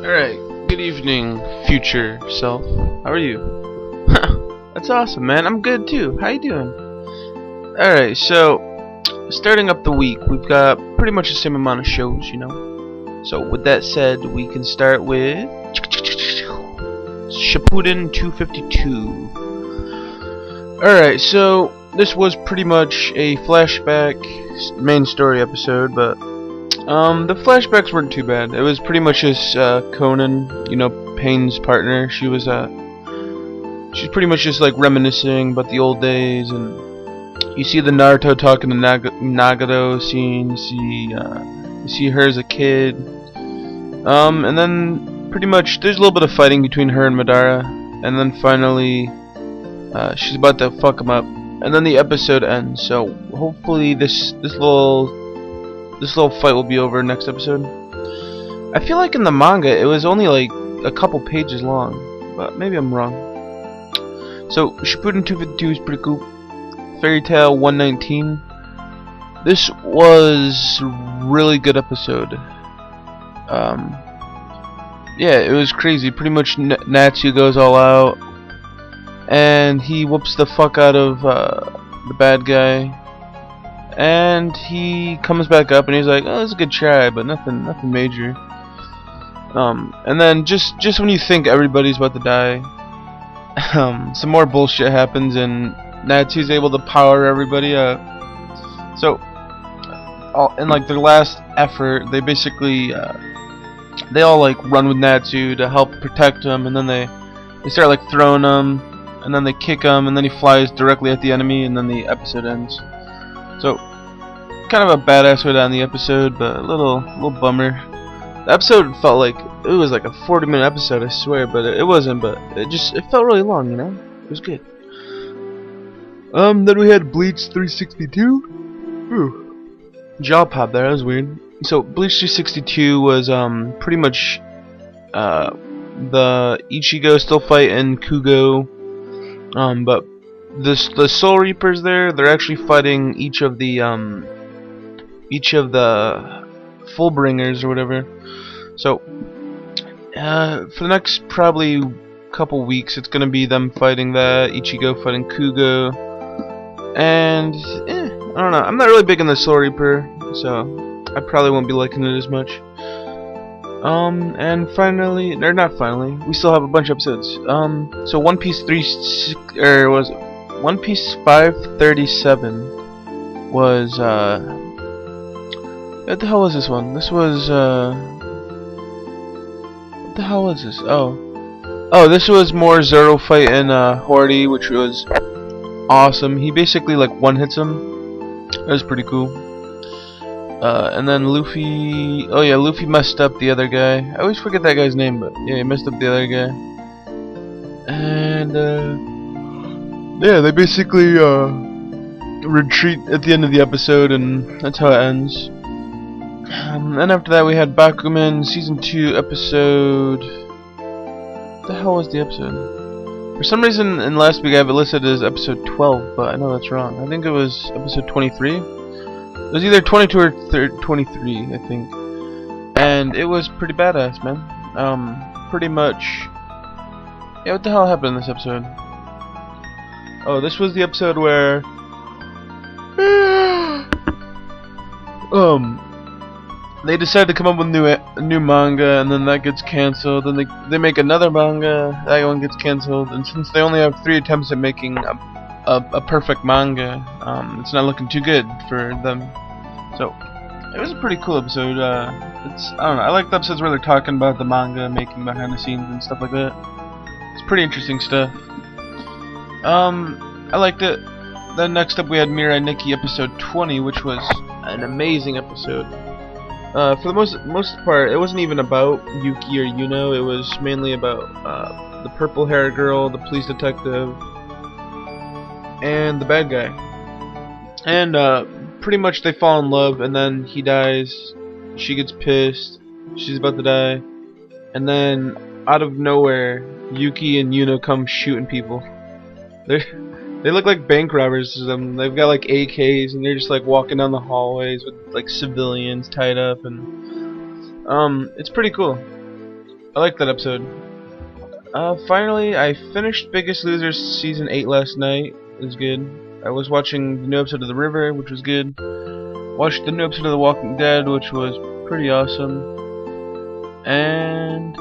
Alright, good evening, future self. How are you? That's awesome, man. I'm good too. How you doing? Alright, so starting up the week, we've got pretty much the same amount of shows, you know. So with that said, we can start with Shippuden 252. Alright, so this was pretty much a flashback main story episode, but the flashbacks weren't too bad. It was pretty much just Conan, you know, Pain's partner. She's pretty much just like reminiscing about the old days, and you see the Naruto talking to Nagato scene. You see her as a kid, and then pretty much there's a little bit of fighting between her and Madara, and then finally she's about to fuck him up, and then the episode ends. So hopefully this little fight will be over next episode. I feel like in the manga it was only like a couple pages long, but maybe I'm wrong. So Shippuden 252 is pretty cool. Fairy Tail 119. This was a really good episode. Yeah, it was crazy. Pretty much Natsu goes all out, and he whoops the fuck out of the bad guy. And he comes back up and he's like, "Oh, it's a good try, but nothing major." And then just when you think everybody's about to die, some more bullshit happens, and Natsu's able to power everybody up. So, in like their last effort, they basically they all like run with Natsu to help protect him, and then they start like throwing him, and then they kick him, and then he flies directly at the enemy, and then the episode ends. So, kind of a badass way to end the episode, but a little bummer. The episode felt like it was like a 40-minute episode, I swear, but it wasn't. But it felt really long, you know. It was good. Then we had Bleach 362. Ooh, jaw pop there. That was weird. So Bleach 362 was pretty much the Ichigo still fighting Kugo, but the Soul Reapers they're actually fighting each of the Fullbringers or whatever. So for the next probably couple weeks, it's gonna be them fighting that, Ichigo fighting Kugo, and I don't know. I'm not really big on the Soul Reaper, so I probably won't be liking it as much. And finally, or not finally, we still have a bunch of episodes. So One Piece 537 was what the hell was this one? This was what the hell was this? Oh, this was more Zoro fighting Horty, which was awesome. He basically like one-hits him. That was pretty cool. And then Luffy, oh yeah, Luffy messed up the other guy. I always forget that guy's name, but yeah, he messed up the other guy. And yeah, they basically retreat at the end of the episode, and that's how it ends. And after that we had Bakuman Season 2 episode... What the hell was the episode? For some reason in last week I have it listed as episode 12, but I know that's wrong. I think it was episode 23. It was either 22 or 23, I think. And it was pretty badass, man. Pretty much... Yeah, what the hell happened in this episode? Oh, this was the episode where... they decide to come up with new manga, and then that gets cancelled. Then they make another manga, that one gets cancelled. And since they only have 3 attempts at making a perfect manga, it's not looking too good for them. So it was a pretty cool episode. I don't know. I like the episodes where they're talking about the manga making behind the scenes and stuff like that. It's pretty interesting stuff. I liked it. Then next up we had Mirai Nikki episode 20, which was an amazing episode. For the most part, it wasn't even about Yuki or Yuno. It was mainly about the purple hair girl, the police detective, and the bad guy. And pretty much they fall in love, and then he dies. She gets pissed. She's about to die, and then out of nowhere, Yuki and Yuno come shooting people. They look like bank robbers to them. They've got like AKs, and they're just like walking down the hallways with like civilians tied up, and it's pretty cool. I like that episode. Finally, I finished Biggest Loser Season 8 last night. It was good. I was watching the new episode of The River, which was good. Watched the new episode of The Walking Dead, which was pretty awesome. And...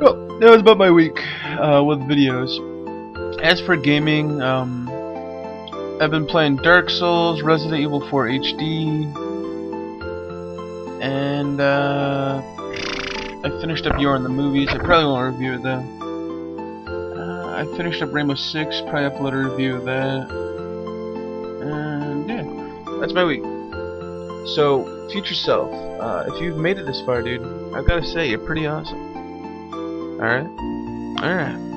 well, that was about my week with videos. As for gaming, I've been playing Dark Souls, Resident Evil 4 HD, and I finished up You're in the Movies. I probably won't review it though. I finished up Rainbow Six, probably upload a review of that. And yeah, that's my week. So, future self, if you've made it this far, dude, I've gotta say, you're pretty awesome. Alright? Alright.